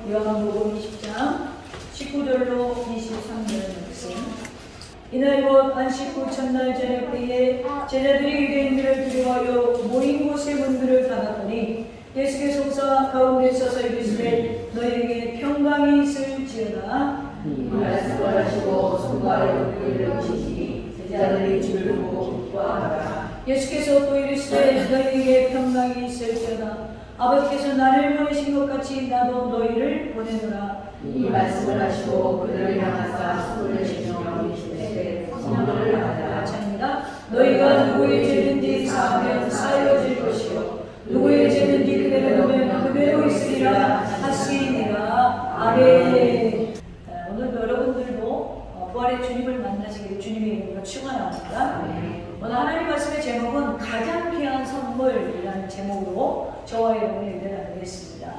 요한복음 20장 19절로 23절 말씀. 이날 곧 안식 후 첫날 저녁 때에 제자들이 유대인들을 두려워하여 모인 곳의 문들을 닫았더니 예수께서 오사 가운데 서서 이르시되 너희에게 평강이 있을지어다. 이 말씀을 하시고 손발로 그를 치시니 제자들이 주를 보고 기뻐하더라. 예수께서 또 이르시되 너희에게 평강이 있을지어다. 아버지께서 나를 보내신 것 같이 나도 너희를 보내노라. 이 말씀을 하시고 그들을 향하사 손을 내밀어 이르시되 성도를 받아라. 찬입니다. 너희가 누구의 죄든지 사하면 사여질 것이요 누구의 죄든지 그대로 두면 그대로 있으리라 하시니라. 아멘. 오늘 여러분들도 부활의 주님을 만나시기를 주님의 이름으로 축원합니다. 오늘 하나님 말씀의 제목은 가장 귀한 선물이라는 제목으로 저와 여러분의 은혜를 나누겠습니다.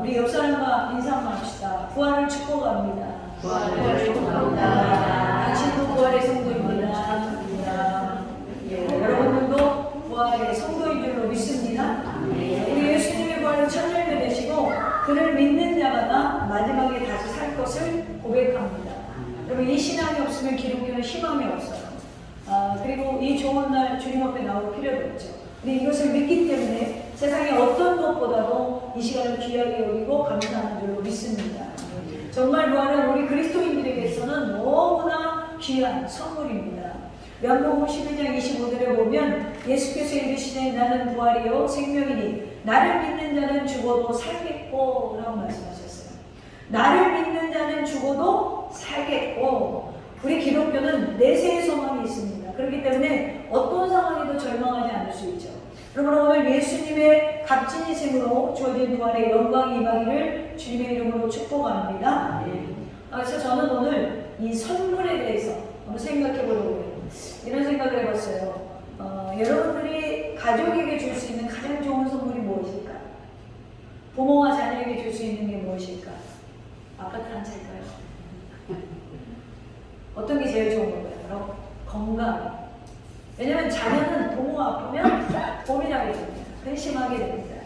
우리 옆 사람과 인사 한번 합시다. 부활을 축복합니다. 부활을 축복합니다. 당신도 부활의 성도입니다. 여러분들도 부활의 성도인 줄로 믿습니다. 우리 예수님의 부활은 첫 열매 되시고 그를 믿는 자마다 마지막에 다시 살 것을 고백합니다. 여러분, 이 신앙이 없으면 기독교는 희망이 없어요. 그리고 이 좋은 날 주님 앞에 나올 필요도 없죠. 우리 이것을 믿기 때문에 세상의 어떤 것보다도 이 시간을 귀하게 여기고 감사하는 줄로 믿습니다. 정말 부활은 우리 그리스도인들에게서는 너무나 귀한 선물입니다. 요한복음 11장 25절에 보면 예수께서 이르시되 나는 부활이요 생명이니 나를 믿는 자는 죽어도 살겠고 라고 말씀하셨어요. 나를 믿는 자는 죽어도 살겠고. 우리 기독교는 내세의 소망이 있습니다. 그렇기 때문에 어떤 상황에도 절망하지 않을 수 있죠. 그러므로 오늘 예수님의 값진 희생으로 주어진 부활의 영광이 임하기를 주님의 이름으로 축복합니다. 그래서 저는 오늘 이 선물에 대해서 한번 생각해 보려고 해요. 이런 생각을 해봤어요. 여러분들이 가족에게 줄 수 있는 가장 좋은 선물이 무엇일까? 부모와 자녀에게 줄 수 있는 게 무엇일까? 아파트 한 채일까요? 어떤 게 제일 좋은 건가요? 바로 건강. 왜냐하면 자녀는 부모가 아프면 고민하게 됩니다. 근심하게 됩니다.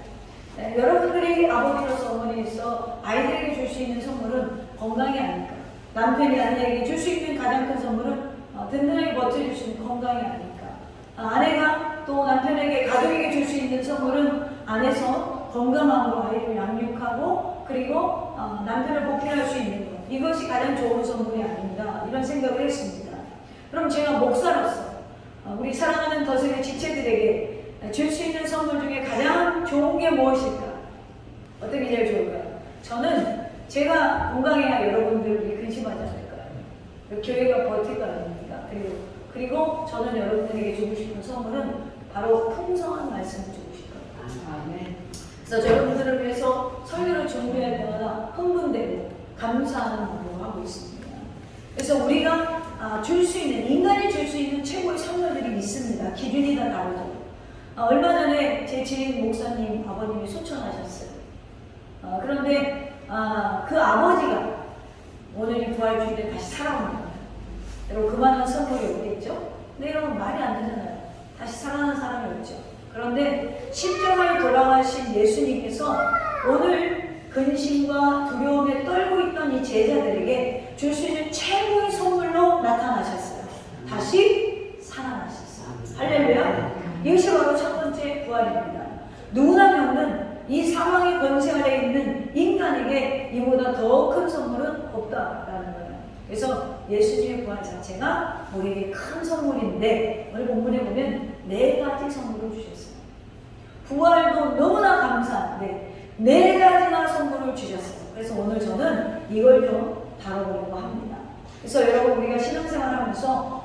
여러분들이 아버지로서 어머니로서 아이들에게 줄 수 있는 선물은 건강이 아닐까. 남편이 아내에게 줄 수 있는 가장 큰 선물은 든든하게 버텨줄 수 있는 건강이 아닐까. 아내가 또 남편에게 가족에게 줄 수 있는 선물은 안에서 건강함으로 아이를 양육하고 그리고 남편을 보필할 수 있는 것. 이것이 가장 좋은 선물이 아닌가 이런 생각을 했습니다. 그럼 제가 목사로서 우리 사랑하는 더세대 지체들에게 줄 수 있는 선물 중에 가장 좋은 게 무엇일까? 어떤 게 제일 좋을까요? 저는 제가 건강해야 여러분들이 근심하지 않을까요? 교회가 버틸 거 아닙니까? 그리고 저는 여러분들에게 주고 싶은 선물은 바로 풍성한 말씀을 주고 싶어요. 그래서 여러분들을 위해서 설교를 준비할 때마다 흥분되고 감사하는 마음으로 하고 있습니다. 그래서 우리가 줄 수 있는, 인간이 줄 수 있는 최고의 선물들이 있습니다. 기준이 다 다르죠. 얼마 전에 제 지인 목사님 아버님이 소천하셨어요. 그런데 그 아버지가 오늘 이 부활주일에 다시 살아옵니다. 여러분, 그만한 선물이 없겠죠? 근데 여러분, 말이 안 되잖아요. 다시 살아나는 사람이 없죠. 그런데 십자가에 돌아가신 예수님께서 오늘 근심과 두려움에 떨고 있던 이 제자들에게 줄 수 있는 최고의 선물로 나타나셨어요. 다시 살아나셨어요. 할렐루야. 이것이 바로 첫 번째 부활입니다. 누구나 겪는 이 사망의 권세 아래 있는 인간에게 이보다 더 큰 선물은 없다라는 거예요. 그래서 예수님의 부활 자체가 우리에게 큰 선물인데 오늘 본문에 보면 4가지 선물을 주셨어요. 부활도 너무나 감사한데 4가지나 선물을 주셨어요. 그래서 오늘 저는 이걸 좀 다뤄보려고 합니다. 그래서 여러분, 우리가 신앙생활 하면서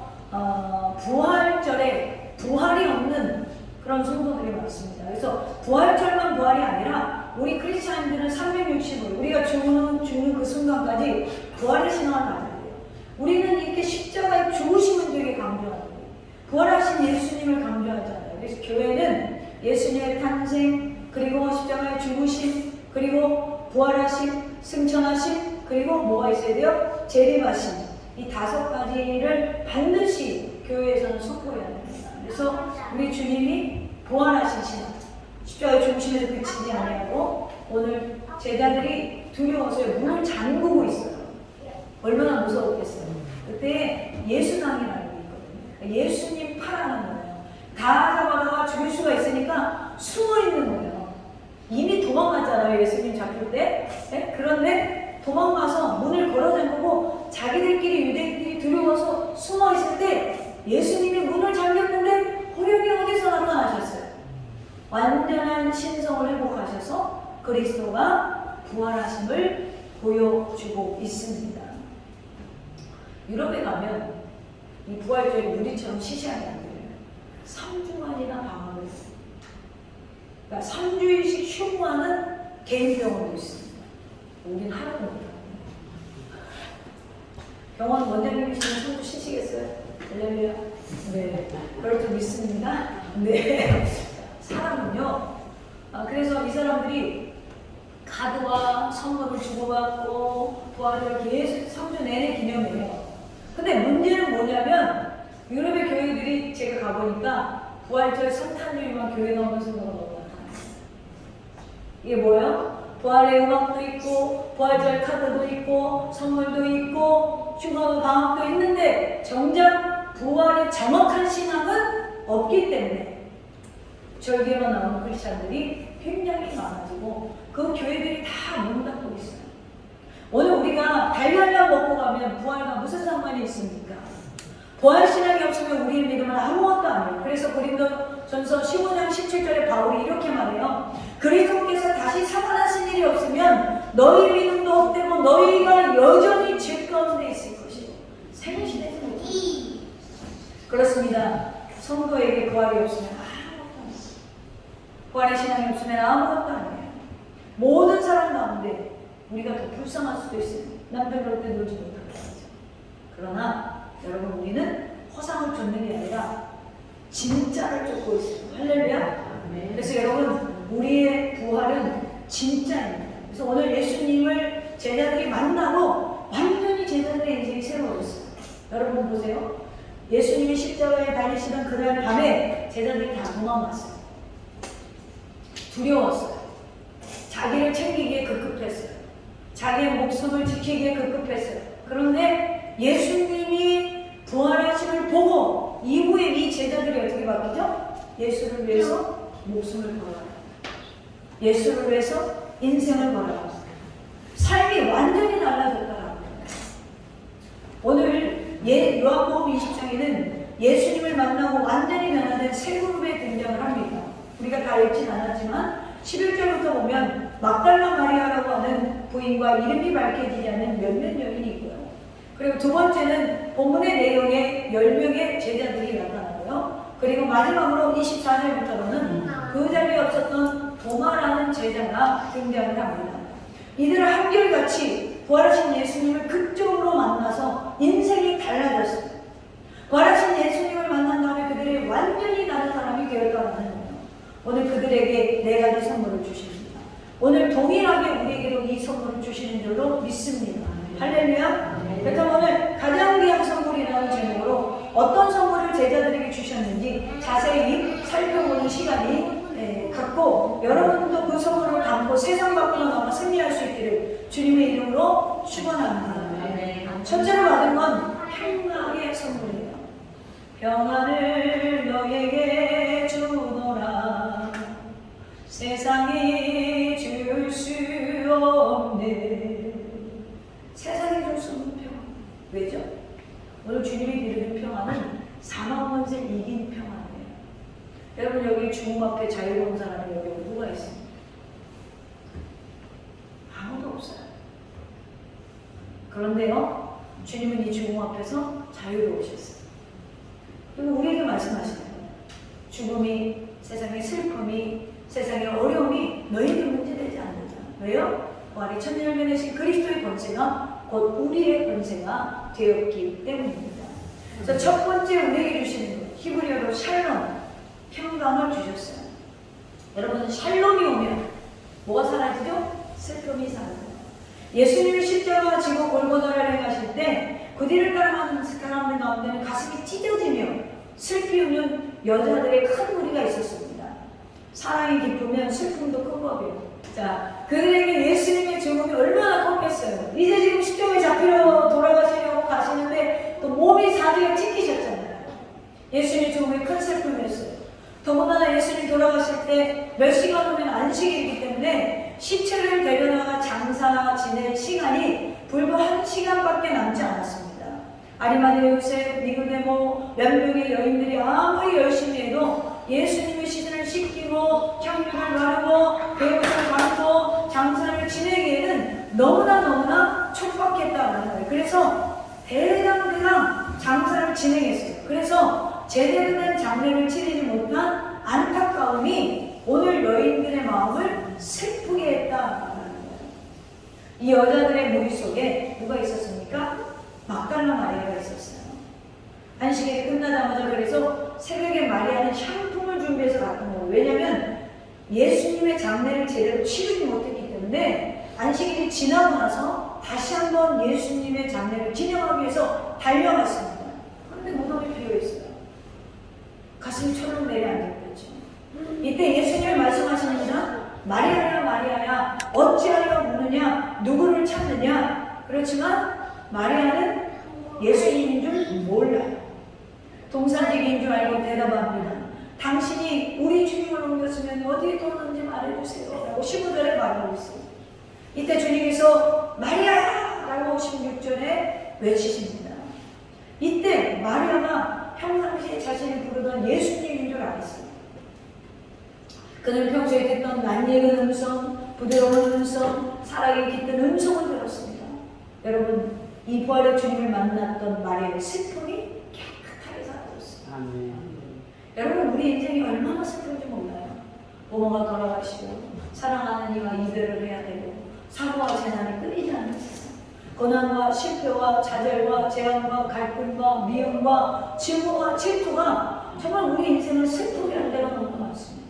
부활절에 부활이 없는 그런 성도들이 많습니다. 그래서 부활절만 부활이 아니라 우리 크리스찬들은 360일 우리가 죽는 그 순간까지 부활의 신앙을 가져야 돼요. 우리는 이렇게 십자가에 죽으심을 되게 강조하는 거예요. 부활하신 예수님을 강조하지 않아요. 그래서 교회는 예수님의 탄생, 그리고 십자가의 죽으심, 그리고 부활하심, 승천하심, 그리고 뭐가 있어야 돼요? 재림하심. 이 5가지를 반드시 교회에서는 선포해야 됩니다. 그래서 우리 주님이 부활하신 신앙, 십자가의 죽으심에서 그치지 아니하고 오늘 제자들이 두려워서 문을 잠그고 있어요. 얼마나 무서웠겠어요. 그때 예수당이라는 게 있거든요. 예수님 파라는 거예요. 다 잡아다가 죽일 수가 있으니까 숨어 있는 거예요. 이미 도망갔잖아요. 예수님 잡힐 때. 네? 그런데 도망가서 문을 걸어 잠그고 자기들끼리 유대인들이 두려워서 숨어 있을 때 예수님이 문을 잠겼는데 호령이 어디서 나타나셨어요? 완전한 신성을 회복하셔서 그리스도가 부활하심을 보여주고 있습니다. 유럽에 가면 이 부활절이 우리처럼 시시하게 안 돼요. 3주만이나 방학을 했어요. 그러니까 3주일씩 휴무하는 개인 병원도 있습니다. 우린 하나도 못해요. 병원 원장님이시면 3주 쉬시겠어요? 할렐루야. 네. 그럴 줄 믿습니다. 네. 사람은요. 그래서 이 사람들이 카드와 선물을 주고받고 부활을 계속 3주 내내 기념해요. 근데 문제는 뭐냐면 유럽의 교회들이 제가 가보니까 부활절 성탄주일만 교회 나오는 순서가 너무 많아요. 이게 뭐예요? 부활의 음악도 있고 부활절 카드도 있고 선물도 있고 휴가 방학도 있는데 정작 부활의 정확한 신앙은 없기 때문에 절개만 나오는 크리스찬들이 굉장히 많아지고 그 교회들이 다 문 닫고 있어요. 오늘 우리가 달걀만 먹고 가면 부활과 무슨 상관이 있습니까? 부활 신앙이 없으면 우리의 믿음은 아무것도 아니에요. 그래서 고린도전서 15장 17절에 바울이 이렇게 말해요. 그리스도께서 다시 살아나신 일이 없으면 너희 믿음도 헛되고 너희가 여전히 죄 가운데 있을 것이고 생신되지 못합니다. 그렇습니다. 성도에게 부활이 없으면 아무것도 아니에요. 부활의 신앙이 없으면 아무것도 아니에요. 모든 사람 가운데 우리가 더 불쌍할 수도 있어요. 남들 그럴 때 놀지 못하게 하죠. 그러나 여러분 우리는 허상을 쫓는 게 아니라 진짜를 쫓고 있어요. 할렐루야. 그래서 여러분 우리의 부활은 진짜입니다. 그래서 오늘 예수님을 제자들이 만나고 완전히 제자들의 인생이 새로워졌어요. 여러분 보세요. 예수님이 십자가에 달리시던 그날 밤에 제자들이 다 도망갔어요. 두려웠어요. 자기를 챙기기에 급급했어요. 자기의 목숨을 지키기에 급급했어요. 그런데 예수님이 부활하심을 보고 이후에 이 제자들이 어떻게 바뀌죠? 예수를 위해서 목숨을 걸어요. 예수를 위해서 인생을 걸어요. 삶이 완전히 달라졌다라고. 오늘 요한복음 20장에는 예수님을 만나고 완전히 변화된 세 그룹의 등장을 합니다. 우리가 다 읽진 않았지만 11절부터 보면 막달라 마리아라고 하는 부인과 이름이 밝혀지지 않은 몇몇 여인이 있고요. 그리고 두 번째는 본문의 내용에 10명의 제자들이 나타나고요. 그리고 마지막으로 24절부터는 그 자리에 없었던 도마라는 제자가 등장을 합니다. 이들은 한결같이 부활하신 예수님을 극적으로 만나서 인생이 달라졌어요. 부활하신 예수님을 만난 다음에 그들이 완전히 다른 사람이 되었다는 거예요. 오늘 그들에게 4가지 선물을 주십니다. 오늘 동일하게 우리에게도 이 선물을 주시는 줄로 믿습니다. 할렐루야. 그래서 오늘 가장 귀한 선물이라는 제목으로 어떤 선물을 제자들에게 주셨는지 자세히 살펴보는 시간이 갖고 여러분도 그 선물을 담고 세상 밖으로 나가 승리할 수 있기를 주님의 이름으로 축원합니다. 첫째로 받은 건 평강의 선물이에요. 평안을 너에게 주노라 세상이 줄 수 없네. 세상이 줄 수 없는 평안. 왜죠? 오늘 주님이 드리는 평안은 사망 권세를 이긴 평안이에요. 여러분 여기 주님 앞에 자유로운 사람이 여기 누가 있습니까? 아무도 없어요. 그런데요 주님은 이 주님 앞에서 자유로우셨어요. 그리고 우리에게 말씀하시는 거예요. 죽음이, 세상의 슬픔이, 세상의 어려움이 너희에게 문제되지 않는다. 왜요? 부활의 천년을 내신 그리스도의 권세가 곧 우리의 권세가 되었기 때문입니다. 그래서 첫 번째 우리에게 주시는 것, 히브리어로 샬롬, 평강을 주셨어요. 여러분 샬롬이 오면 뭐가 사라지죠? 슬픔이 사라져요. 예수님이 십자가 지고 골고다를 행하실 때 그 뒤를 따라가는 사람들 가운데는 가슴이 찢어지며 슬피 우는 여자들의 큰 무리가 있었습니다. 사랑이 깊으면 슬픔도 큰 법이에요. 자, 그들에게 예수님의 죽음이 얼마나 컸겠어요. 이제 지금 십자가에 잡히러 돌아가시려고 가시는데 또 몸이 사지가 찢기셨잖아요. 예수님의 죽음이 큰 슬픔이었어요. 더군다나 예수님이 돌아가실 때 몇 시간 후면 안식일이기 때문에 시체를 데려다가 장사 지낼 시간이 불과 1시간밖에 남지 않았습니다. 아리마대 요셉, 니고데모, 몇 명의 여인들이 아무리 열심히 해도 예수님의 시신을 씻기고 향유를 바르고 배옷을 바르고 장사를 지내기에는 너무나 촉박했다는 거예요. 그래서 대강 장사를 진행했어요. 그래서 제대로 된 장례를 치르지 못한 안타까움이 오늘 여인들의 마음을 슬프게 했다는 거예요. 이 여자들의 무리 속에 누가 있었습니까? 막달라 마리아가 있었어요. 안식일이 끝나자마자 그래서 새벽에 마리아는 향품을 준비해서 갔던 거예요. 왜냐하면 예수님의 장례를 제대로 치르지 못했기 때문에 안식일이 지나고 나서 다시 한번 예수님의 장례를 기념하기 위해서 달려갔습니다. 그런데 무덤이 비어있어요. 가슴이 철렁 내려앉았겠죠. 이때 예수님이 말씀하십니다. 마리아야 마리아야 어찌하여 묻느냐 누구를 찾느냐. 그렇지만 마리아는 예수님인 줄 몰라요. 동산직인 줄 알고 대답합니다. 당신이 우리 주님을 옮겼으면 어디에 뒀는지 말해주세요 라고 15절에 말하고 있어요. 이때 주님께서 마리아야 라고 16절에 외치십니다. 이때 마리아가 평상시에 자신이 부르던 예수님인 줄 알았어요. 그는 평소에 듣던 낯익은 음성, 부드러운 음성, 사랑이 깃든 음성을 들었습니다. 여러분, 이 부활의 주님을 만났던 마리아의 슬픔이 깨끗하게 사라졌어요. 아멘. 여러분, 우리 인생이 얼마나 슬픈지 몰라요. 부모가 돌아가시고 사랑하는 이와 이별을 해야 되고 사고와 재난이 끊이지 않는 세상, 고난과 실패와 좌절과 재앙과 갈등과 미움과 증오와 질투가 정말 우리 인생을 슬프게 할 때가 너무 많습니다.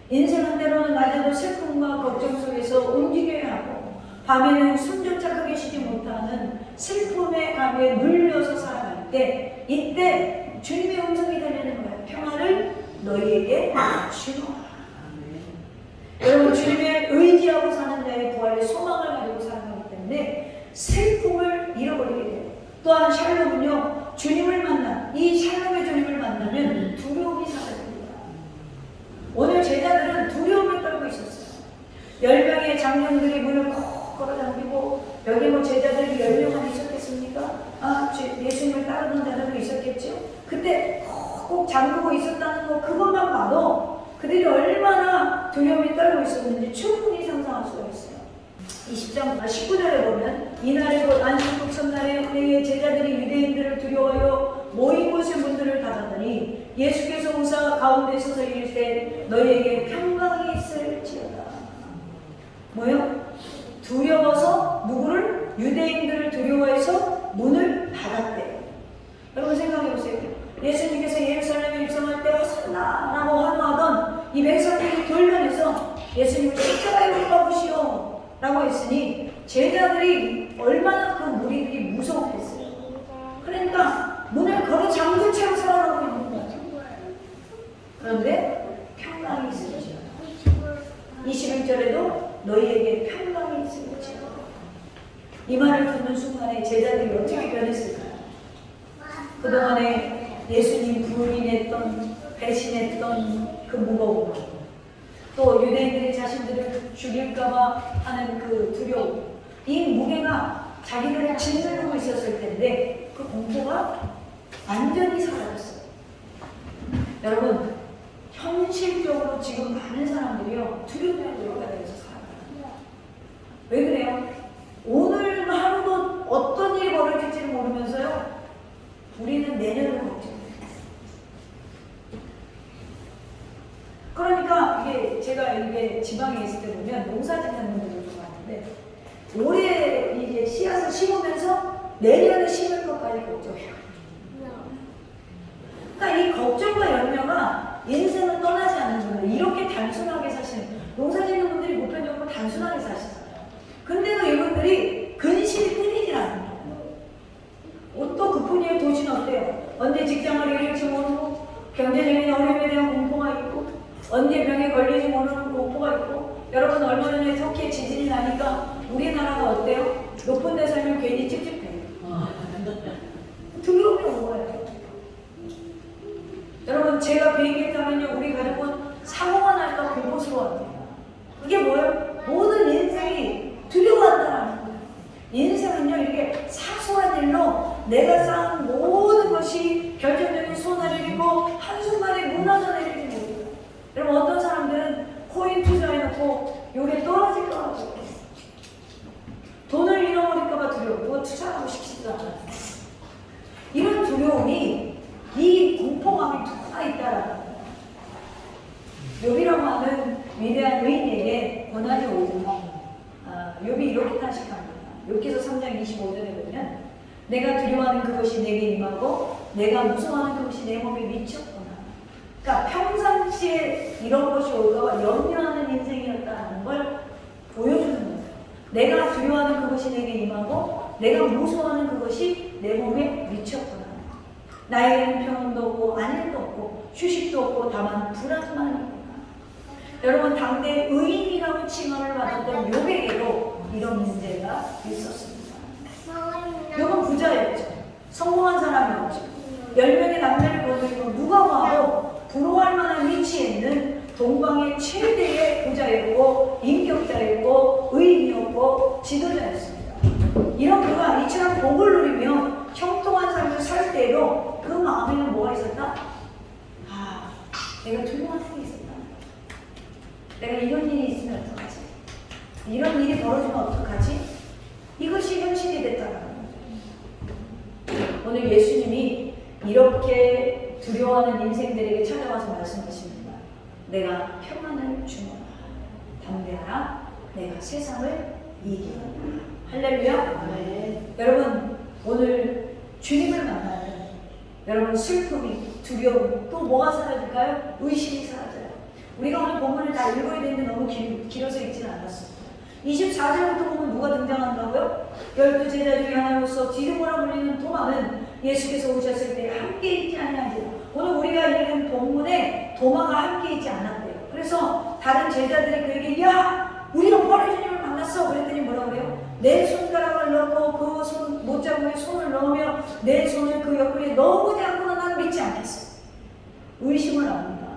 인생은 때로는 낮에도 슬픔과 걱정 속에서 움직여야 하고 밤에는 숨조차 크게 쉬지 못하는 슬픔의 감에 눌려서 살아갈 때 이때 주님의 음성이 들리는 거예요. 평안을 너희에게 주노라. 여러분, 주님을 의지하고 사는 자의 부활의 소망을 가지고 살아가기 때문에 슬픔을 잃어버리게 돼요. 또한 샬롬은요, 주님을 만나, 이 샬롬의 주님을 만나면 두려움이 사라집니다. 오늘 제자들은 두려움을 떨고 있었어요. 10명의 장년들이 문을 콕 걸어잠기고, 여기 뭐 제자들이 10명만 있었겠습니까? 예수님을 따르던 자들도 있었겠죠? 그때 콕 잠그고 있었다는 거, 그것만 봐도 그들이 얼마나 두려움이 떨고 있었는지 충분히 상상할 수가 있어요. 19절에 보면 이날에 곧 안식국 첫날에 그의 제자들이 유대인들을 두려워하여 모인 곳의 문들을 닫았더니 예수께서 오사 가운데 서서 이르시되 너희에게 평강이 있을지어다. 뭐요? 두려워서 누구를? 유대인들을 두려워해서 문을 닫았대요. 여러분 생각해 보세요. 예수님께서 예루살렘에 입성할 때 호산나라고 환호하던 이 백성들이 돌면에서 예수님을 십자가에 못 박으시오 라고 했으니 제자들이 얼마나 그 무리들이 무서웠겠어요. 그러니까 문을 걸어 잠근 채로 살아가고 있는 거죠. 그런데 평강이 있을지어다. 21절에도 너희에게 평강이 있을지어다. 이 말을 듣는 순간에 제자들이 어떻게 변했을까요? 그동안에 예수님 부인했던, 배신했던 그 무거움, 또 유대인들이 자신들을 죽일까봐 하는 그 두려움, 이 무게가 자기들을 짓누르고 있었을 텐데 그 공포가 완전히 사라졌어요. 여러분, 현실적으로 지금 많은 사람들이요, 두려움의 노예가 되어서 살아가요. 왜 그래요? 오늘 하루도 어떤 일이 벌어질지를 모르면서요, 우리는 내년을 걱정해요. 그러니까 제가 지방에 있을 때 보면 농사 짓는 분들도 많은데 올해 이제 씨앗을 심으면서 내년에 심을 것까지 걱정해요. 그러니까 이 걱정과 염려가 인생은 떠나지 않는 거예요. 이렇게 단순하게 사시는, 농사 짓는 분들이 보편적으로 단순하게 사시잖아요. 근데도 이분들이 근심이 끊이질 않아요. 또 그뿐이에요. 도시는 어때요? 언제 직장을 잃을지 모르고, 경제적인 어려움에 대한 공포가 있고, 언제 병에 걸리지 모르는 공포가 있고, 여러분 얼마 전에 터키에 지진이 나니까 우리나라가 어때요? 높은 데 살면 괜히 찝찝해. 두려움이 온 거예요. 여러분 제가 비행기 타면요 우리 가족은 사고가 날까 공포스러워합니다. 이게 뭐예요? 모든 인생이 두려워한다는 거예요. 인생은요 이렇게 사소한 일로 내가 쌓은 모든 것이 결정적인 손해를 입고 한순간에 무너져 내리지 못해요. 여러분 어떤 사람들은 코인 투자해놓고 요게 떨어질까 봐 돈을 잃어버릴까봐 두려워. 누가 투자하고 싶지도 않아요. 이런 두려움이 이 공포감이 누구나 있다라는 거예요. 욥이라고 하는 위대한 의인에게 권한이 오지만 욥이 이렇게 탄식합니다. 욥기서 3장 25절에 보면 내가 두려워하는 그것이 내게 임하고 내가 무서워하는 그것이 내 몸에 미쳤구나. 그러니까 평상시에 이런 것이 올까봐 염려하는 인생이었다는 걸 보여주는 거예요. 내가 두려워하는 그것이 내게 임하고 내가 무서워하는 그것이 내 몸에 미쳤구나. 나에게는 평온도 없고 안일도 없고 휴식도 없고 다만 불안만 있구나. 여러분 당대 의인이라고 칭함을 받았던 욥에게도 이런 문제가 있었습니다. 욥은 부자였죠. 성공한 사람이었죠. 10명의 남녀를 거느리고 누가 와도 부러워할 만한 위치에 있는 동방의 최대의 부자였고 인격자였고 의인이었고 지도자였습니다. 이런 그가 이처럼 복을 누리며 형통한 삶을 살 때에도 그 마음에는 뭐가 있었다? 내가 두려운 일이 있었다. 내가 이런 일이 있으면 어떡하지? 이런 일이 벌어지면 어떡하지? 이것이 현실이 됐다는 거죠. 오늘 예수님이 이렇게 두려워하는 인생들에게 찾아와서 말씀하십니다. 내가 평안을 주노라. 담대하라. 내가 세상을 이기노라. 할렐루야. 네. 여러분 오늘 주님을 만나면 여러분 슬픔이 두려움 또 뭐가 사라질까요? 의심이 사라져요. 우리가 오늘 본문을 다 읽어야 되는데 너무 길어서 읽지는 않았습니다. 24절부터 보면 누가 등장한다고요? 12제자 중에 하나로서 디드모라 불리는 도마는 예수께서 오셨을 때 함께 있지 아니한지라. 오늘 우리가 읽은 본문에 도마가 함께 있지 않았대요. 그래서 다른 제자들이 그에게 야 우리가 부활의 주님을 만났어 그랬더니 뭐라 그래요? 내 손가락을 넣고 그 손 못자국에 손을 넣으며 내 손을 그 옆구리에 넣어보지 않고는 난 믿지 않겠어. 의심을 합니다.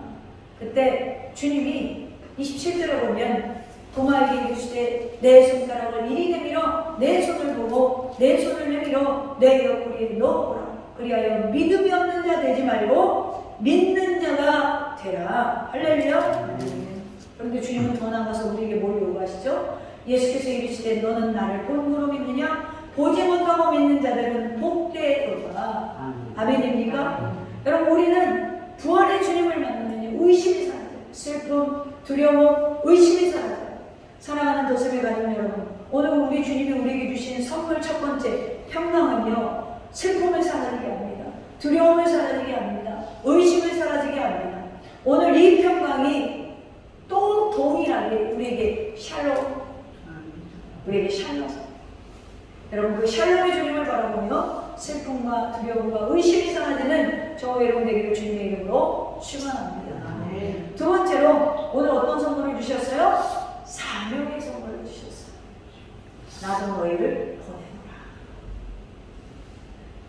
그때 주님이 27절에 보면 도마에게 이르시되 내 손가락을 이리 내밀어 내 손을 보고 내 손을 내밀어 내 옆구리에 넣어보라. 그리하여 믿음이 없는 자 되지 말고 믿는 자가 되라. 할렐루야. 그런데 주님은 더 나가서 우리에게 뭘 요구하시죠? 예수께서 이르시되 너는 나를 본으로 믿느냐? 보지 못하고 믿는 자들은 복되도다. 아멘입니까? 여러분 우리는 부활의 주님을 만나면 의심이 사라져요. 슬픔, 두려움, 의심이 사라져요. 사랑하는 도sem의 가족 여러분, 오늘 우리 주님이 우리에게 주신 선물 첫 번째 평강은요, 슬픔을 사라지게 합니다. 두려움을 사라지게 합니다. 의심을 사라지게 합니다. 오늘 이 평강이 또 동일하게 우리에게 샬롬, 여러분 그 샬롬의 주님을 바라보며 슬픔과 두려움과 의심이 사라지는 저와 여러분 되기를 주님의 이름으로 축원합니다. 두 번째로 오늘 어떤 선물을 주셨어요? 사명의 선물을 주셨어요. 나도 너희를 보내노라.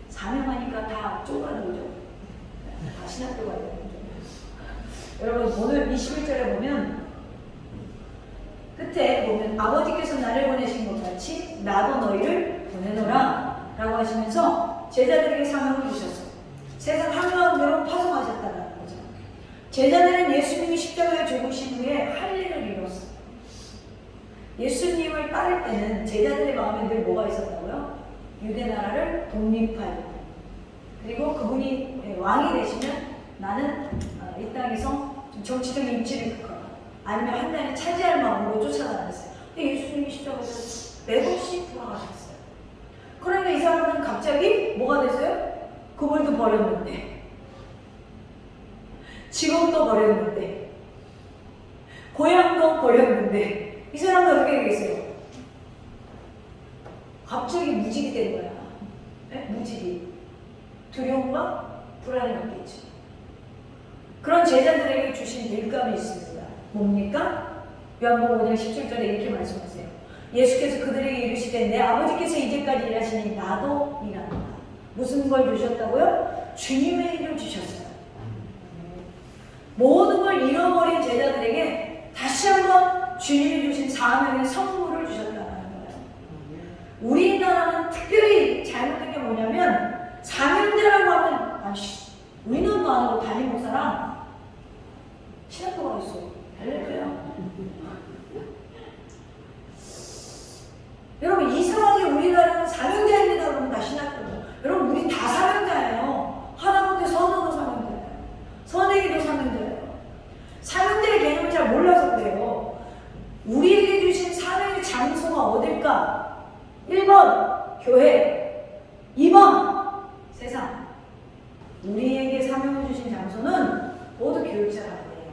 사명하니까 다 좁아들죠. 다 신학교 가야 되는 거죠. 여러분 오늘 21절에 보면 끝에 보면 아버지께서 나를 보내신 것 같이 나도 너희를 보내노라 라고 하시면서 제자들에게 사명을 주셨어요. 세상 한가운데로 파송하셨다는 거죠. 제자들은 예수님이 십자가에 죽으신 후에 할 일을 이뤘어요. 예수님을 따를 때는 제자들의 마음에 늘 뭐가 있었다고요? 유대 나라를 독립하고 그리고 그분이 왕이 되시면 나는 이 땅에서 좀 정치적 인치를 극하고 아니면 한 나라를 차지할 마음으로 쫓아다녔어요. 근데 예수님이 십자가에서 맥없이 돌아가셨어요. 그러니까 이 사람은 갑자기 뭐가 됐어요? 그분도 버렸는데 직업도 버렸는데 고향도 버렸는데 이 사람은 어떻게 되겠어요? 갑자기 무직이 된 거야. 네? 무직이. 두려움과 불안이 갖겠죠. 그런 제자들에게 주신 일감이 있습니다. 뭡니까? 요한복음 5장 17절에 이렇게 말씀하세요. 예수께서 그들에게 이르시되 내 아버지께서 이제까지 일하시니 나도 일한다. 무슨 걸 주셨다고요? 주님의 일을 주셨어요. 모든 걸 잃어버린 제자들에게 다시 한번 주님이 주신 사명의 선물을 주셨다는 거예요. 우리나라는 특별히 잘못된 게 뭐냐면 사명자라고 하면 아씨 의논도 안 하고 담임 목사랑 신학교가 있어. 할렐루야. 여러분 이상하게 우리나라는 사명자입니다. 그러면 다 신학교고. 여러분 우리 다 사명자예요. 하나님께 선호도 사명자예요. 선에게도 사명자예요. 사명자의 개념을 잘 몰라서 그래요. 우리에게 주신 사명의 장소가 어딜까? 1번 교회, 2번 세상. 우리에게 사명을 주신 장소는 모두 교육자가 아니에요.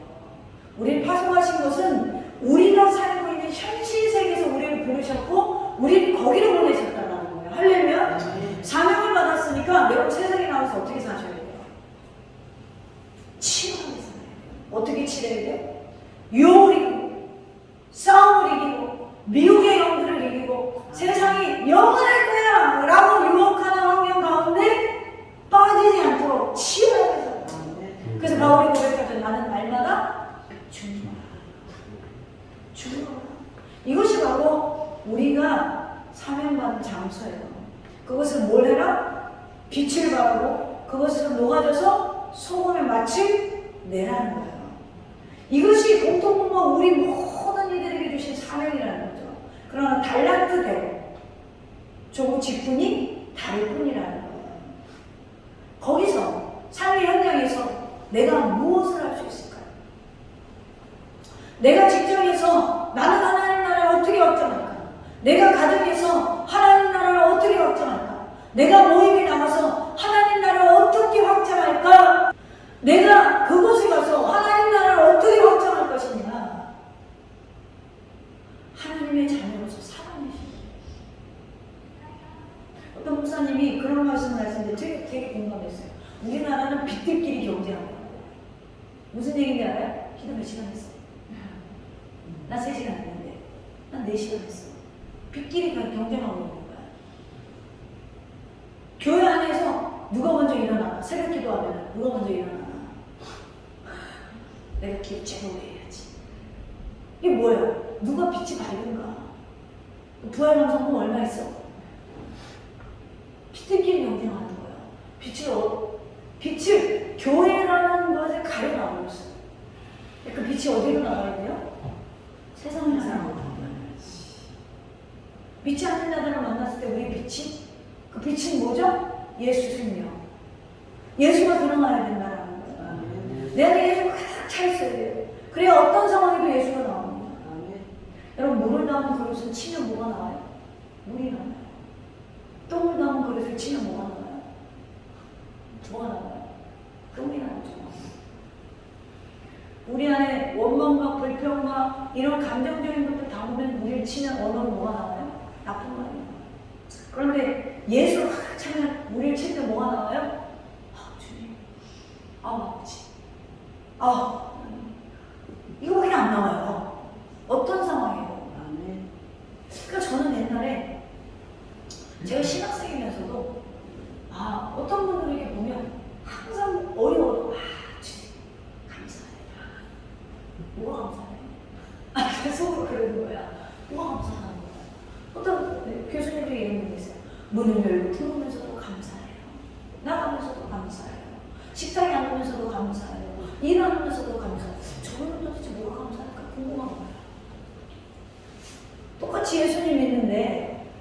우리를 파송하신 것은 우리가 살고 있는 현실 세계에서 우리를 부르셨고 우리를 거기로 보내셨다는 거예요. 할렐루야. 사명을 받았으니까 여러분 세상에 나와서 어떻게 사셔야 돼요? 치유하게 살아야 돼요. 어떻게 치료해야 돼요? 유혹을 이기고 싸움을 이기고 미혹의 영들을 이기고 세상이 영원할 거야 라고 유혹하는 환경 가운데 빠지지 않도록 치유하게 살아요. 그래서 바울이 고백하죠. 나는 날마다 죽노라. 죽노라. 이것이 바로 우리가 사명받은 장소예요. 그것을 뭘 해라? 빛을 바르고 그것을 녹아져서 소금을 마치 내라는 거예요. 이것이 공통분모 우리 모든 이들에게 주신 사명이라는 거죠. 그러나 달란트대로 조금 직분이 다를 뿐이라는 거예요. 거기서 삶의 현장에서 내가 무엇을 할 수 있을까요? 내가 직장에서 나는 하나님 나라를 어떻게 확장할까? 내가 가정에서 하나님 나라를 어떻게 확장할까? 내가 모임에 나가서 하나님 나라를 어떻게 확장할까? 내가 그곳에 가서 하나님 나라를 어떻게 확장할 것이냐? 하나님의 자녀로서 살아내십니다. 어떤 목사님이 그런 말씀을 하시는데 되게 공감했어요. 우리나라는 빚들끼리 경쟁한다고. 무슨 얘기인지 알아요? 기도 몇 시간 했어? 나 3시간 했는데 난 4시간 했어. 빚끼리 경쟁하고 있는 거야. 교회 안에서 누가 먼저 일어나? 새벽 기도하면 누가 먼저 일어나? 내가 기도 제대로 해야지. 이게 뭐야? 누가 빛이 밝은가? 부활감성은 얼마 있어? 빛들끼리 경쟁하는 거예요. 빛을 교회라는 것에 가려 나오셨어요. 그 빛이 어디로 나가야 돼요? 세상에 나가야 돼요. 믿지 않는 자들을 만났을 때 우리 빛이 그 빛은 뭐죠? 예수 생명. 예수가 드러나야 된다는 거예요. 내 안에 예수가 가득 차 있어야 돼요. 그래야 어떤 상황에도 예수가 나옵니다. 여러분 물을 담은 그릇을 치면 뭐가 나와요? 물이 나와요. 똥을 담은 그릇을 치면 뭐가 나와요? 뭐가 나와요? 똥이 나오죠. 우리 안에 원망과 불평과 이런 감정적인 것들 담으면 우리를 치면 언어로 뭐가 나와요? 나쁜 말이에요. 그런데 예수를 확 차면 우리를 칠 때 뭐가 나와요? 아 주님, 아버지, 이거밖에 안 나와요. 어떤 상황이에요? 그러니까 저는 옛날에 제가 신학생이면서도 어떤 분들 이렇게 보면 항상 어려워도 주님 감사해요. 뭐가 감사해요? 속으로 그러는 거야. 뭐가 감사하는 거야? 어떤 교수님들이 이런 분이 있어요. 문을 열고 들어오면서도 감사해요. 나가면서도 감사해요. 식당에 앉으면서도 감사해요. 일하면서도 감사해요. 저분은 도대체 뭐가 감사할까 궁금한 거예요. 똑같이 예수님 믿는데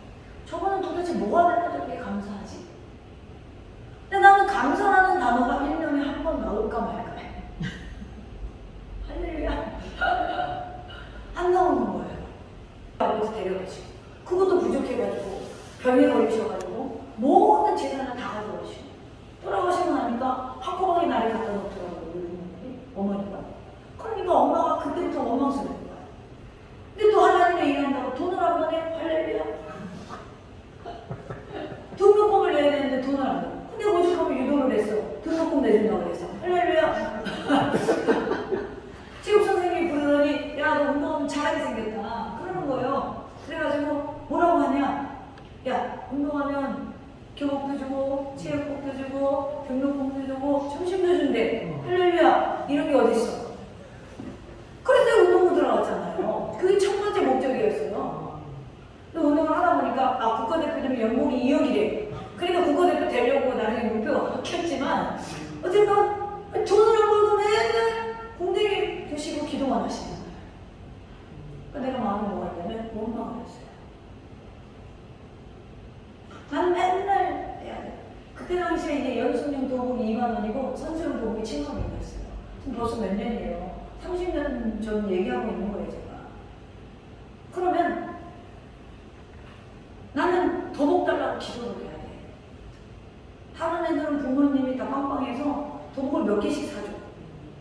저분은 도대체 뭐가 되면 저렇게 감사하지? 근데 나는 감사라는 단어가 1년에 한 번 나올까 말까 해. 할렐루야. 안 나오는 거예요. 아버지 데려가시고 그것도 부족해가지고 병에 걸리셔가지고 모든 재산을 다 가져가시고 돌아가시고 나니까 학교방에 나를 갖다 놓더라고요. 어머니가. 그러니까 엄마가 그때부터 원망스러운 거야. 근데 또 하나님의 일한다고 돈을 안 보내? 할렐루야. 등록금을 내야 되는데 돈을 안 내. 근데 오죽하면 유도를 했어. 등록금 내준다고 그래서. 할렐루야. 체육 선생님이 부르더니 야 너 운동하면 잘하게 그랬더니 연봉이 2억이래. 그러니까 국가대표 되려고 나중에 목표가 바뀌었지만 어쨌든 돈을 안 벌고 맨날 공대리 드시고 기도만 하시는 거예요. 그러니까 내가 마음에 뭐가 있냐면 원망을 했어요. 난 맨날 해야 돼. 그때 당시에 이제 연수용 도복이 2만 원이고 선수용 도복이 7만 원이었어요. 지금 벌써 몇 년이에요. 30년 전 얘기하고 있는 거예요, 제가. 그러면 나는 도복 달라고 기도를 해야 돼. 다른 애들은 부모님이 다 빵빵해서 도복을 몇 개씩 사줘.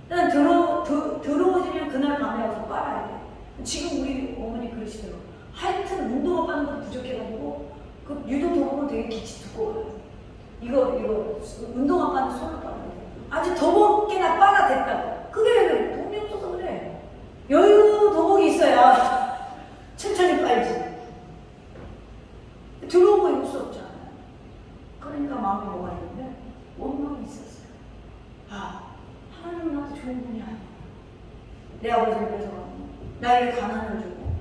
난 들어오지면 그날 밤에 와서 빨아야 돼. 지금 우리 어머니 그러시더라고. 하여튼 운동화 빠는 것도 부족해가지고 그 유도 도복은 되게 기치 두꺼워요. 이거 운동화 빠는 손을 빠는 거. 아주 도복이나 빠가 됐다고. 그게 돈이 없어서 그래. 여유 도복이 있어야 천천히 빨지. 들어오고 입을 수 없잖아요. 그러니까 마음에 뭐가 있는데 원망이 있었어요. 아, 하나님은 나한테 좋은 분이 아니야. 내 아버지를 뺏어가고 나에게 가난을 주고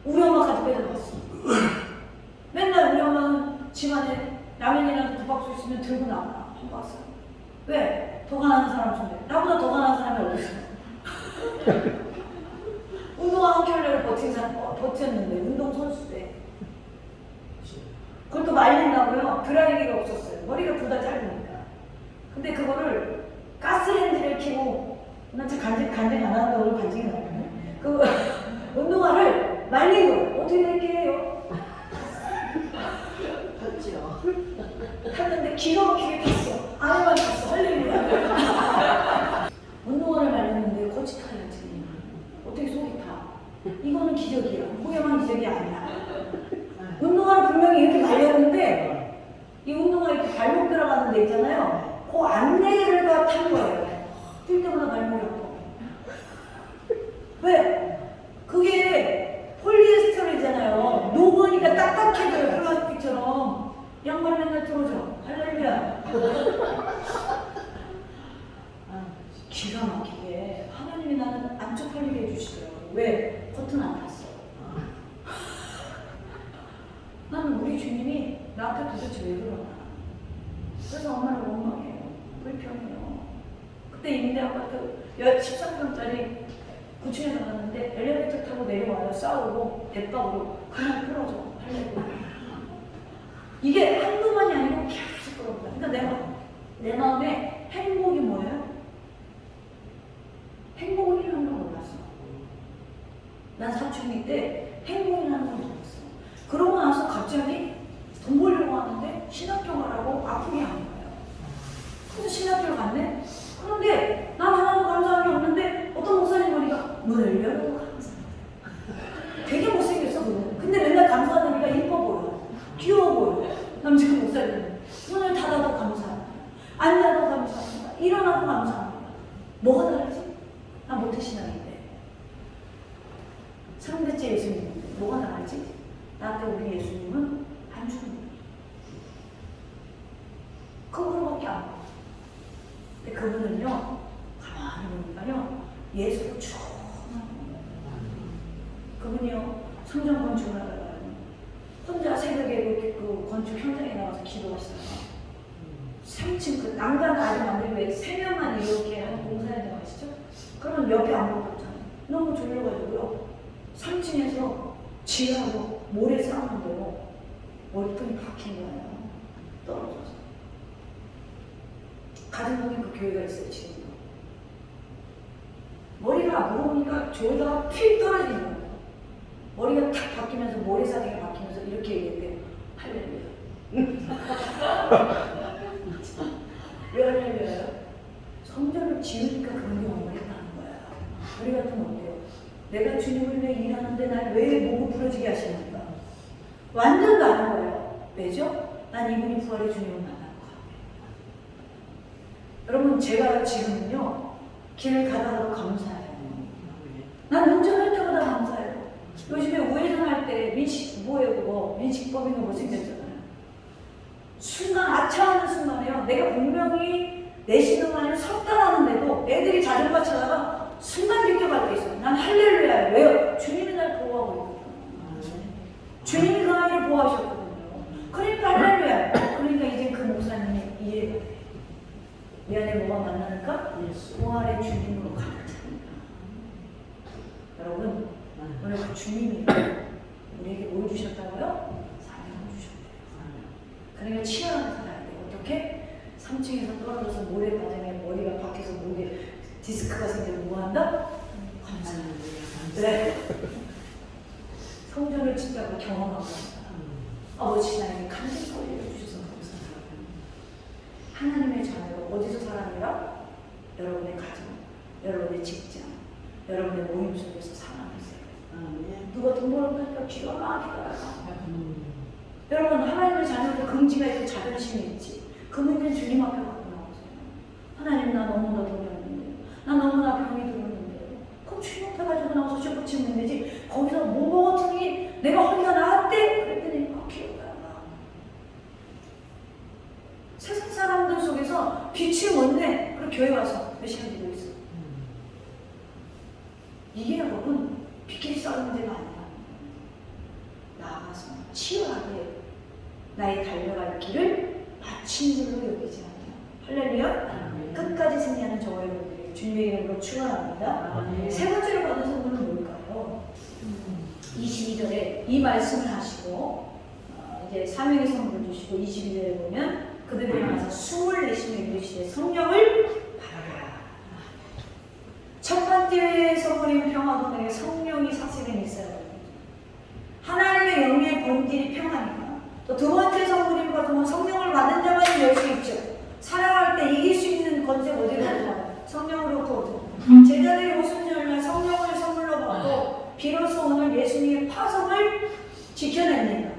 우리 엄마까지 뺏어갔어. 맨날 우리 엄마는 집안에 라면이랑 국밥수 있으면 들고 나와. 한 박스. 왜? 더 가난한 사람 준대. 나보다 더 가난한 사람이 어디 있어? 운동화 한 켤레를 버텼는데 운동선수 때. 그것도 말린다고요? 드라이기가 없었어요. 머리가 둘 다 짧으니까. 근데 그거를 가스레인지를 켜고 난 진짜 간직 안 한다고 간직이 나거든요. 그 운동화를 말린 거예요. 어떻게 될게요? 그렇죠. 탔는데 기가 막히게 탔어. 안에만 탔어. 할렐루야. 운동화를 말렸는데 거치 타야지. 어떻게 속이 타? 이거는 기적이야. 후회만 기적이 아니야. 운동화를 분명히 이렇게 말렸는데 이 운동화 이렇게 발목 들어가는 데 있잖아요. 그 안내를 탄 거예요. 뛸 때마다 발목이 아파. 왜? 그게 폴리에스테르잖아요. 녹으니까 딱딱해져요. 플라스틱처럼. 양말 맨날 틀어줘. 할렐루야. 기가 막히게 하나님이 나는 안 쪽팔리게 해주시더라고요. 왜? 커튼 안 탔어. 나는 우리 주님이 나한테 도대체 왜 그러나. 그래서 엄마는 원망해요. 불평해요. 그때 임대 아파트 13평짜리 9층에 살았는데 엘리베이터 타고 내려와요. 싸우고 대박으로 그냥 풀어줘. 할렐루야. 이게 한두 번이 아니고 계속 그럽니다. 그러니까 내 마음에 행복이 뭐예요? 행복이라는 걸 몰랐어. 난 사춘기 때 행복이라는 걸 몰랐어. 그러고 나서 갑자기 돈 벌려고 하는데 신학교 가라고 아프게 하는 거예요. 그래서 신학교를 갔네? 그런데 난 하나도 감사한 게 없는데 어떤 목사님 보니까 문을 열고 감사합니다. 되게 못생겼어 그는. 근데 맨날 감사하니까 이뻐 보여. 귀여워 보여. 남자 목사님은 문을 닫아도 감사합니다. 안 닫아도 감사합니다. 일어나도 감사합니다. 뭐가 다르지? 나 모태신앙인데 3대째 예수님인데 뭐가 다르지? 나한테 우리 예수님은 안 주는 거예요. 그거밖에 안 보여. 근데 그분은요, 가만히 보니까요, 예수로 충만한 거예요. 그분이요, 성전 건축을 하다가 혼자 새벽에 그 건축 현장에 나와서 기도하시다가 3층 그 난간 아직 만들고 왜 3명만 이렇게 하는 공사현장 아시죠? 그러면 옆에 아무것도 없잖아요. 너무 졸려가지고요, 3층에서 지하로 모래 쌓는 대로 머리통이 박힌 거예요. 떨어져서. 가정동에 그 교회가 있어요, 지금도. 머리가 무거우니까 조이다가 피 떨어지는 거예요. 머리가 탁 바뀌면서 모래사장이 바뀌면서 이렇게 얘기했대요. 할렐루야. 왜 할렐루야요? 성전을 지으니까 그런 경험을 했다는 거야. 우리 같으면 어때요? 내가 주님을 위해 일하는데 날 왜 목을 부러지게 하시는가? 완전 다른 거예요. 왜죠? 난 이분이 부활의 주님을 만난 거야. 여러분, 제가 지금은요, 길을 가다가도 감사해요. 난 운전할 때마다 감사해요. 요즘에 우회전할 때 뭐예요 그거? 민식법인가 못생겼잖아요. 순간 아차하는 순간에요. 내가 분명히 내 신호만을 섰다라는데도 애들이 자전거 타다가 순간 비껴갈 때 있어요. 난 할렐루야예요. 왜요? 주님이 날 보호하고 있거든요. 주님이 그 아이를 보호하셨거든요. 그러니까 뭐가 만나니까 부활의 주님으로 가득 찹니다. 여러분, 오늘 그 주님이 우리에게 뭘 주셨다고요? 사랑을 주셨대요. 그러니까 치열하게 살아야 돼요. 어떻게? 3층에서 떨어져서 모래바닥에 머리가 박혀서 목에 디스크가 생기면 뭐 한다? 감사합니다. 네. 성전을 짓다가 경험한 겁니다. 아버지 하나님이 간증 권리를 주셔서 감사합니다. 하나님의 자녀로 어디서 살아니라? 여러분의 가정, 여러분의 직장, 여러분의 모임 속에서 살아가세요. 누가 돈 벌어보니까 귀가 막히더라고요. 여러분, 하나님의 자녀도 긍지가 있고 자존심이 있지. 그 문제는 주님 앞에 갖고 나오세요. 하나님, 나 너무나 돈이 없는데, 나 너무나 병이 들었는데, 그럼 주님 앞에 가지고 나와서 쇼부 치면 되지. 거기서 뭐 먹었더니 내가 허리가 나았대? 그랬더니 기억나. 세상 사람들 속에서 빛이 뭔데? 그리고 교회 와서 몇 시간 기도 있어. 이게 여러분 비키니 싸는 문제가 아니라 나아가서 치열하게 나의 달려갈 길을 마친 줄로 여기지 않아요. 할렐루야. 끝까지 승리하는 저와 여러분들에게 주님의 이름으로 축원합니다. 세 번째로 받은 선물은 뭘까요? 22절에 이 말씀을 하시고 이제 사명의 선물을 주시고 22절에 보면 그들을 향해서 숨을 내쉬며 이르시되 성령을 받아라. 첫 번째 선물인 평화도 내게 성령이 삭제된 있어요. 하나님의 영의 본질이 평화니까. 또 두 번째 선물인 것은 성령을 받은 자만이 열 수 있죠. 살아갈 때 이길 수 있는 권세가 어디로 들어가요? 성령으로부터 오죠. 제자들이 오순절날 성령을 선물로 받고 비로소 오늘 예수님의 파송을 지켜냅니다.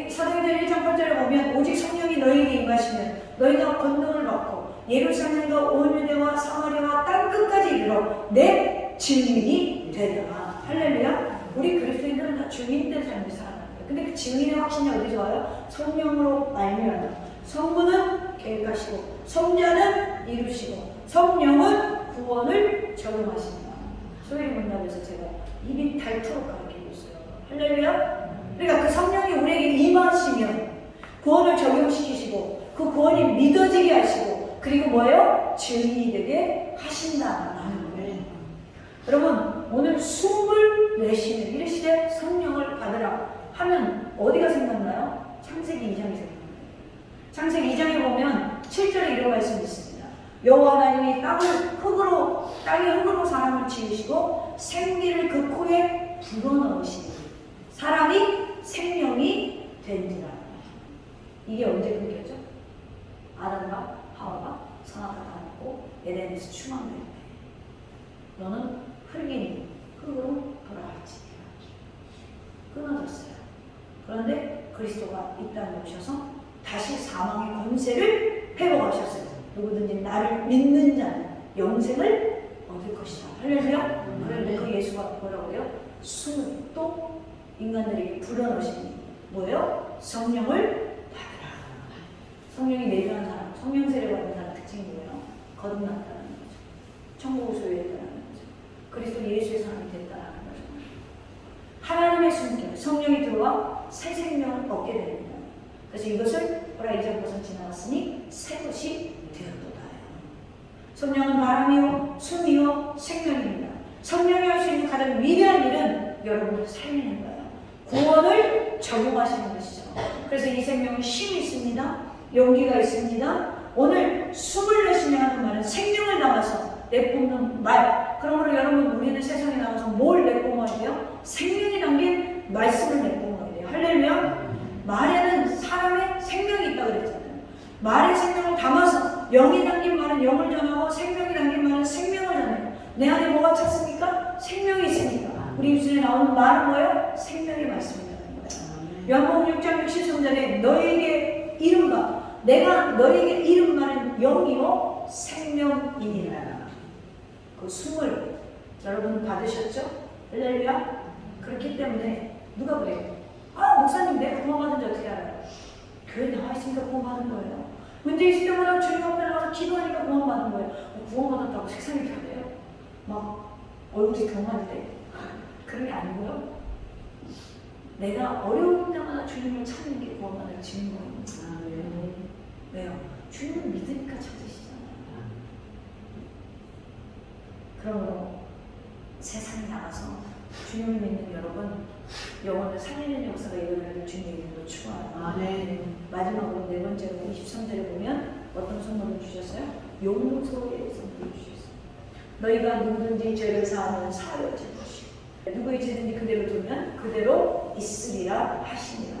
사도행전 1장 8절에 보면 오직 성령이 너희에게 임하시면 너희가 권능을 받고 예루살렘과 온 유대와 사마리아와 땅끝까지 이르러 내 증인이 되리라. 할렐루야. 우리 그리스도인들은 다 증인된 삶을 살아가는 거예요. 근데 그 증인의 확신이 어디서 와요? 성령으로 말미암아. 성부는 계획하시고 성자는 이루시고 성령은 구원을 적용하십니다. 소위 문답에서 제가 입이 닳도록 가르치고 있어요. 할렐루야. 그러니까 그 성령이 우리에게 임하시면 구원을 적용시키시고 그 구원이 믿어지게 하시고 그리고 뭐예요? 증인이 되게 하신다는 거예요. 여러분, 오늘 숨을 내쉬는 이르시되 성령을 받으라 하면 어디가 생각나요? 창세기 2장이 생각나요. 창세기 2장에 보면 7절에 이런 말씀이 있습니다. 여호와 하나님이 땅의 흙으로 사람을 지으시고 생기를 그 코에 불어넣으시니 사람이 생명이 된지라. 이게 언제 끊겼죠? 아담과 하와가 선악을 당하고 에덴에서 추방될 때 너는 흙이니 흙으로 돌아갈지니라. 끊어졌어요. 그런데 그리스도가 이 땅에 오셔서 다시 사망의 권세를 회복하셨어요. 누구든지 나를 믿는 자는 영생을 얻을 것이다. 할렐루야. 그런데 그 예수가 뭐라고 해요? 숨을 또 인간들에게 불어넣으시니 뭐예요? 성령을 받으라. 성령이 내주한 사람, 성령 세례 받은 사람 특징이 뭐예요? 거듭났다는 거죠. 천국을 소유했다는 거죠. 그리스도 예수의 사람이 됐다는 거죠. 하나님의 숨결, 성령이 들어와 새 생명을 얻게 됩니다. 그래서 이것을 보라 이전 것은 지나갔으니 새 것이 되었도다. 성령은 바람이요 숨이요 생명입니다. 성령이 할 수 있는 가장 위대한 일은 여러분을 살리는 거예요. 구원을 적용하시는 것이죠. 그래서 이 생명은 힘이 있습니다. 용기가 있습니다. 오늘 숨을 내쉬며 하는 말은 생명을 담아서 내뿜는 말. 그러므로 여러분, 우리는 세상에 나가서 뭘 내뿜어야 돼요? 생명이 담긴 말씀을 내뿜어야 돼요. 할렐루야. 말에는 사람의 생명이 있다고 그랬잖아요. 말의 생명을 담아서 영이 담긴 말은 영을 전하고 생명이 담긴 말은 생명을 전해요. 내 안에 뭐가 찼습니까? 생명이 있으니까. 우리 입술에 나오는 말은 뭐예요? 생명의 말씀이라는 거예요. 요한복음 6장 63절에 너희에게 이른바 내가 너희에게 이른 말은 영이요 생명이니라. 그 숨을 여러분 받으셨죠? 할렐루야. 그렇기 때문에 누가 그래요? 아, 목사님 내가 구원받은지 어떻게 알아요? 교회 나와 있으니까 구원받은 거예요. 문제 있을 때마다 주님 앞에 나가서 기도하니까 구원받은 거예요. 구원받았다고 세상이 변해요? 막 얼굴이 경만한데 그런 게 아니고요. 내가 어려운 때마다 주님을 찾는 게 구원받을 증거입니다. 왜요? 주님을 믿으니까 찾으시잖아요. 그러므로 세상에 나가서 주님을 믿는 여러분, 영혼을 살리는 역사가 일어나길 주님의 이름으로 축원합니다. 마지막으로 네 번째로 23절에 보면 어떤 선물을 주셨어요? 용서의 선물을 주셨어요. 너희가 누구든지 죄를 사하면 사하여질 것이고 누구의 죄든지 그대로 두면 그대로 있으리라 하시니라.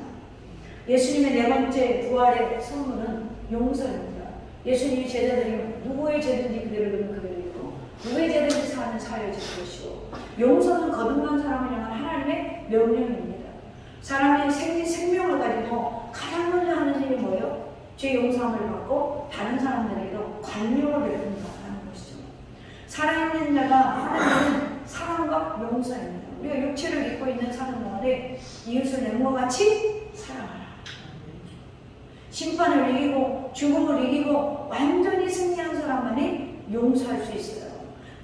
예수님의 네 번째 부활의 선물은 용서입니다. 예수님이 제자들이 누구의 죄든지 그대로 두면 그대로 있고 누구의 죄든지 사하면 사하여질 것이고, 용서는 거듭난 사람을 향한 하나님의 명령입니다. 사람이 생명을 가지고 가장 먼저 하는 일이 뭐예요? 죄 용서함을 받고 다른 사람들에게도 관용을 베푼다는 것이죠. 살아있는 자가 하나님은 사랑과 용서입니다. 우리가 육체를 입고 있는 사는 동안에 이웃을 내 몸과 같이 사랑하라. 심판을 이기고 죽음을 이기고 완전히 승리한 사람만이 용서할 수 있어요.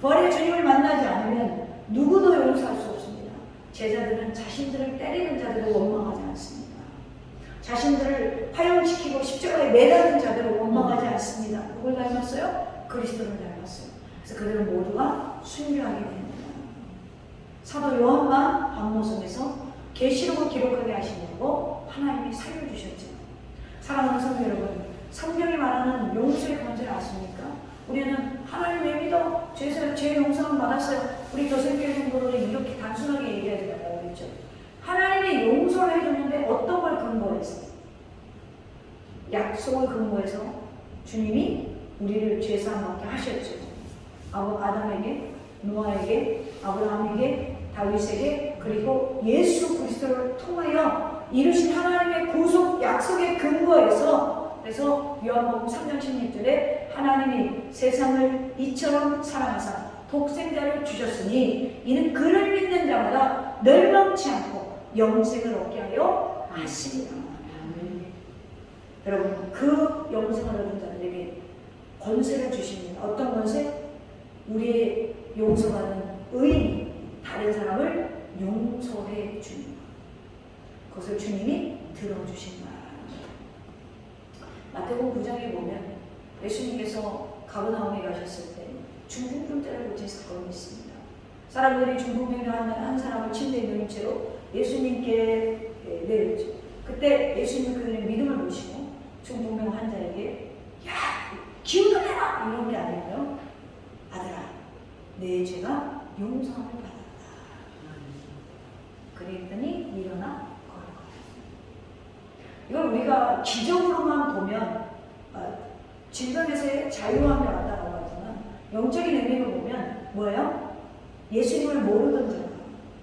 부활의 주님을 만나지 않으면 누구도 용서할 수 없습니다. 제자들은 자신들을 때리는 자들을 원망하지 않습니다. 자신들을 파형시키고 십자가에 매달린 자들을 원망하지 않습니다. 누굴 닮았어요? 그리스도를 닮았어요. 그래서 그들은 모두가 순교하게 됩니다. 사도 요한만 반모섬에서 계시록을 기록하게 하시려고 하나님이 살려주셨죠. 사랑하는 성도 여러분, 성경이 말하는 용서의 권세를 아십니까? 우리는 하나님의 믿어 죄 용서를 받았어요. 우리 교생교회 정도로는 이렇게 단순하게 얘기하지 말라고 그랬죠. 하나님이 용서를 해줬는데 어떤 걸 근거해서? 약속을 근거해서 주님이 우리를 죄사함 받게 하셨죠. 아담에게, 노아에게, 아브라함에게, 다윗에게, 그리고 예수 그리스도를 통하여 이루신 하나님의 구속 약속의 근거에서, 그래서 요한복음 3장 16절에 하나님이 세상을 이처럼 사랑하사 독생자를 주셨으니 이는 그를 믿는 자마다 멸망치 않고 영생을 얻게 하여 하시리라. 여러분, 그 영생을 얻은 자들에게 권세를 주십니다. 어떤 권세? 우리의 용서받는 의인이 다른 사람을 용서해 주는 것. 그것을 주님이 들어주신 말입니다. 마태복음 9장에 보면 예수님께서 가버나움에 가셨을 때 중풍병자를 고친 사건이 있습니다. 사람들이 중풍병자 한 사람을 침대에 누인 채로 예수님께 내렸죠. 그때 예수님은 그들의 믿음을 보시고 중풍병 환자에게 야, 기운을 내라! 이런 게 아니고요. 아들아, 내 죄가 용서함을 받았다. 그랬더니 일어나 걸어갔다. 이걸 우리가 기적으로만 보면 질병에서의 자유함이 왔다고 하지만 영적인 의미로 보면 뭐예요? 예수님을 모르던 자가,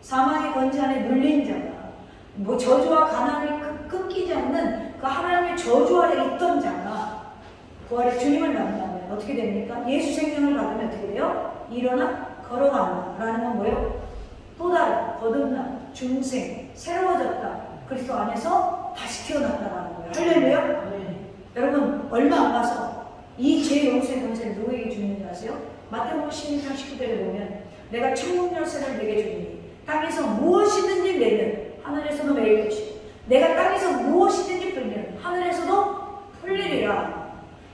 사망의 권세 안에 눌린 자가, 저주와 가난이 끊기지 않는 그 하나님의 저주 아래 있던 자가 부활의 주님을 만나면 어떻게 됩니까? 예수 생명을 받으면 어떻게 돼요? 일어나 걸어간다. 라는 건 뭐예요? 또 다른, 거듭난, 중생, 새로워졌다. 그리스도 안에서 다시 태어났다라는 거예요. 할렐루야? 여러분, 얼마 안 가서 이 죄 용서의 권세를 누구에게 주는지 아세요? 마태복음 16장 19절에 보면 내가 천국 열쇠를 내게 주리니 땅에서 무엇이든지 내면 하늘에서도 매일 것이고 내가 땅에서 무엇이든지 풀면 하늘에서도 풀리리라.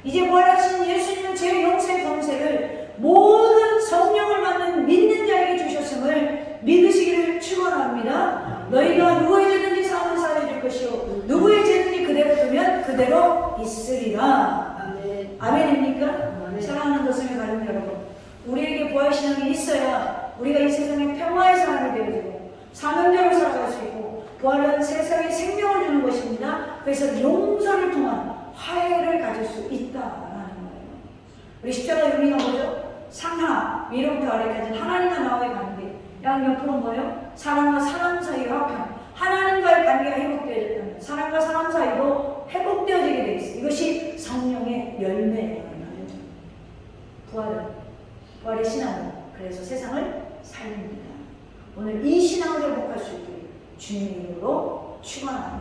이제 부활하신 예수님은 죄 용서의 권세를 모든 성령을 받는 믿는 자에게 주셨음을 믿으시기를 축원합니다. 너희가 누구의 죄든지 사하면 사하여질 것이요 누구의 죄든지 그대로 두면 그대로 있으리라. 아멘입니까? 사랑하는 도성의 가족 여러분, 우리에게 부활신앙이 있어야 우리가 이 세상에 평화의 사람이 되어지고 사명자로 살아갈 수 있고 부활은 세상에 생명을 주는 것입니다. 그래서 용서를 통한 화해를 가질 수 있다라는 거예요. 우리 십자가의 의미가 뭐죠? 상하, 위로부터 아래까지 하나님과 나와의 관계, 양옆으로 뭐예요? 사람과 사람 사이의 화평, 하나님과의 관계가 회복되어졌다면 사람과 사람 사이도 회복되어지게 되어 있어요. 이것이 성령의 열매예요. 부활의 신앙은 그래서 세상을 살립니다. 오늘 이 신앙을 회복할 수 있기를 주님의 이름으로 축원합니다.